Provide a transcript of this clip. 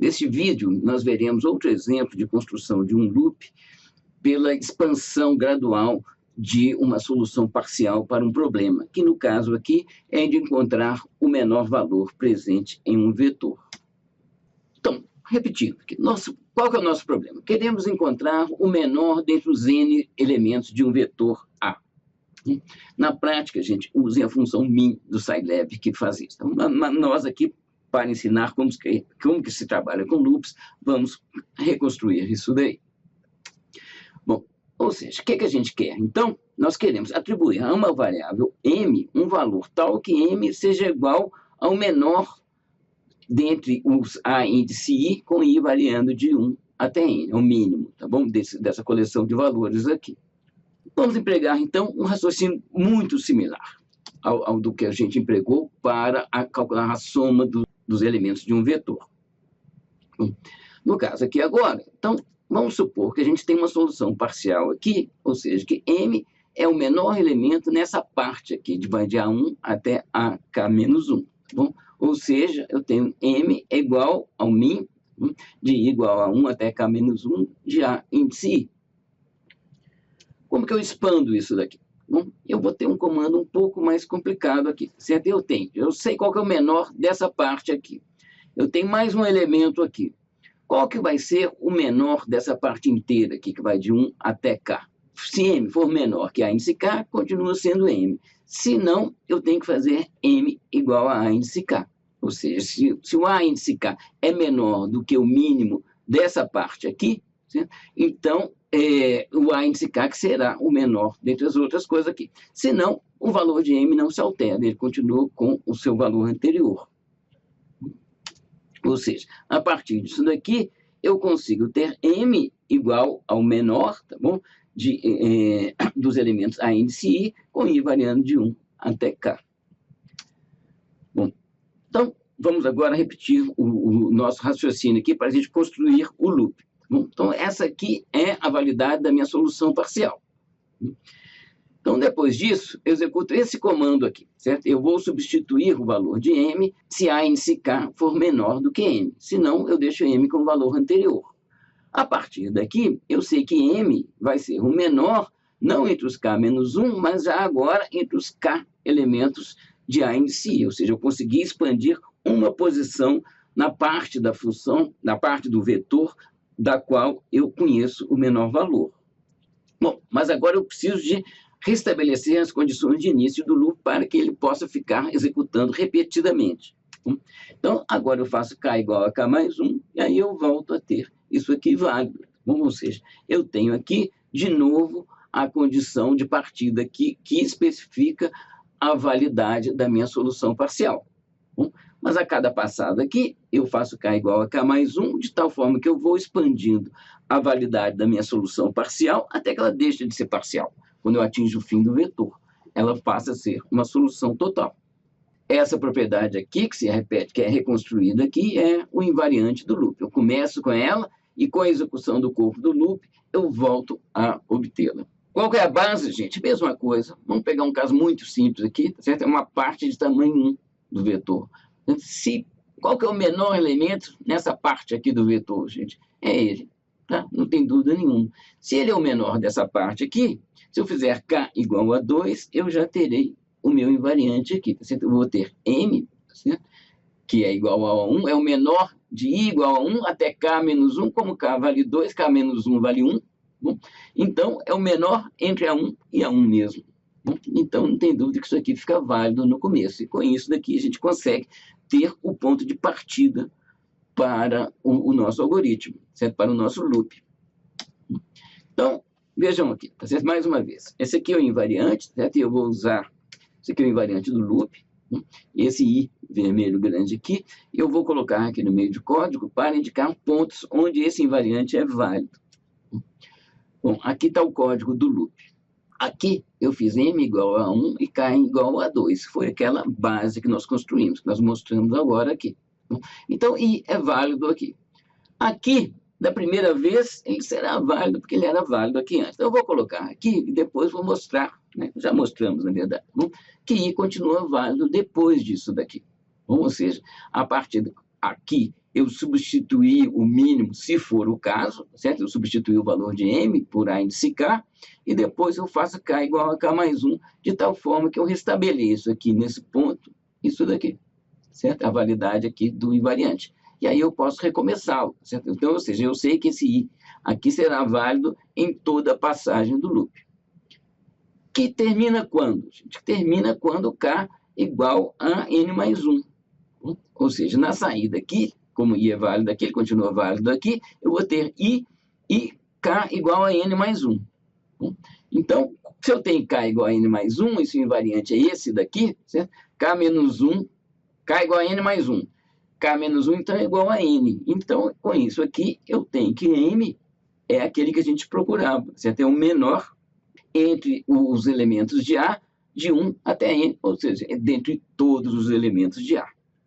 Neste vídeo, nós veremos outro exemplo de construção de um loop pela expansão gradual de uma solução parcial para um problema, que no caso aqui é de encontrar o menor valor presente em um vetor. Então, repetindo, qual que é o nosso problema? Queremos encontrar o menor dentre os n elementos de um vetor A. Na prática, a gente usa a função min do Scilab que faz isso. Então, nós aqui, para ensinar como que se trabalha com loops, vamos reconstruir isso daí. Bom, ou seja, o que a gente quer? Então, nós queremos atribuir a uma variável m um valor tal que m seja igual ao menor dentre os A índice I, com I variando de 1 até n, é o mínimo, tá bom? Dessa coleção de valores aqui. Vamos empregar, então, um raciocínio muito similar ao do que a gente empregou para calcular a soma dos elementos de um vetor. No caso aqui agora, então, vamos supor que a gente tem uma solução parcial aqui, ou seja, que m é o menor elemento nessa parte aqui, de A1 até AK-1, tá bom? Ou seja, eu tenho m é igual ao min de I igual a 1 até K-1 de A índice I. Como que eu expando isso daqui? Bom, eu vou ter um comando um pouco mais complicado aqui, certo? Eu sei qual que é o menor dessa parte aqui. Eu tenho mais um elemento aqui. Qual que vai ser o menor dessa parte inteira aqui, que vai de 1 até K? Se m for menor que A índice K, continua sendo m. Se não, eu tenho que fazer m igual a índice K. Ou seja, se o A índice K é menor do que o mínimo dessa parte aqui, certo? Então, o A índice K que será o menor dentre as outras coisas aqui. Senão, o valor de m não se altera, ele continua com o seu valor anterior. Ou seja, a partir disso daqui, eu consigo ter m igual ao menor, tá bom? Dos elementos A índice I, com I variando de 1 até K. Bom, então, vamos agora repetir o nosso raciocínio aqui para a gente construir o loop. Bom, então, essa aqui é a validade da minha solução parcial. Então, depois disso, eu executo esse comando aqui, certo? Eu vou substituir o valor de m se A índice K for menor do que m. Senão, eu deixo m com o valor anterior. A partir daqui, eu sei que m vai ser o menor, não entre os K-1, mas já agora entre os K elementos de A índice I. Ou seja, eu consegui expandir uma posição na parte da função, na parte do vetor, da qual eu conheço o menor valor. Bom, mas agora eu preciso de restabelecer as condições de início do loop para que ele possa ficar executando repetidamente. Então, agora eu faço K igual a K mais 1, e aí eu volto a ter isso aqui válido. Bom, ou seja, eu tenho aqui, de novo, a condição de partida aqui que especifica a validade da minha solução parcial. Bom, mas a cada passada aqui, eu faço K igual a K mais 1, de tal forma que eu vou expandindo a validade da minha solução parcial até que ela deixe de ser parcial. Quando eu atinjo o fim do vetor, ela passa a ser uma solução total. Essa propriedade aqui, que se repete, que é reconstruída aqui, é o invariante do loop. Eu começo com ela e, com a execução do corpo do loop, eu volto a obtê-la. Qual que é a base, gente? Mesma coisa. Vamos pegar um caso muito simples aqui, tá certo? É uma parte de tamanho 1 do vetor. Qual que é o menor elemento nessa parte aqui do vetor, gente? É ele, tá? Não tem dúvida nenhuma. Se ele é o menor dessa parte aqui, se eu fizer K igual a 2, eu já terei o meu invariante aqui, tá certo? Eu vou ter m, tá certo? Que é igual a 1, é o menor de I igual a 1 até K menos 1, como K vale 2, K menos 1 vale 1. Bom, então, é o menor entre a 1 e a 1 mesmo. Bom, então, não tem dúvida que isso aqui fica válido no começo. E com isso daqui, a gente consegue ter o ponto de partida para o nosso algoritmo, certo? Para o nosso loop. Então, vejam aqui, tá certo? Mais uma vez. Esse aqui é o invariante, certo? E eu vou usar, esse aqui é o invariante do loop. Esse I vermelho grande aqui, eu vou colocar aqui no meio de código para indicar pontos onde esse invariante é válido. Bom, aqui está o código do loop. Aqui eu fiz m igual a 1 e k igual a 2. Foi aquela base que nós construímos, que nós mostramos agora aqui. Então, i é válido aqui. Aqui, da primeira vez, ele será válido, porque ele era válido aqui antes. Então, eu vou colocar aqui e depois vou mostrar, né? Já mostramos, na verdade, que i continua válido depois disso daqui. Ou seja, a partir aqui eu substituir o mínimo, se for o caso, certo? Eu substituir o valor de M por A índice K, e depois eu faço K igual a K mais 1, de tal forma que eu restabeleço aqui nesse ponto isso daqui, certo? A validade aqui do invariante. E aí eu posso recomeçá-lo, certo? Então, ou seja, eu sei que esse I aqui será válido em toda a passagem do loop. Que termina quando? Termina quando K igual a N mais 1. Ou seja, na saída aqui, como I é válido aqui, ele continua válido aqui, eu vou ter I e K igual a N mais 1. Então, se eu tenho K igual a N mais 1, esse invariante é esse daqui, certo? K menos 1, K igual a N mais 1. K menos 1, então, é igual a N. Então, com isso aqui, eu tenho que M é aquele que a gente procurava, certo? É o menor entre os elementos de A, de 1 até N, ou seja, é dentre todos os elementos de A.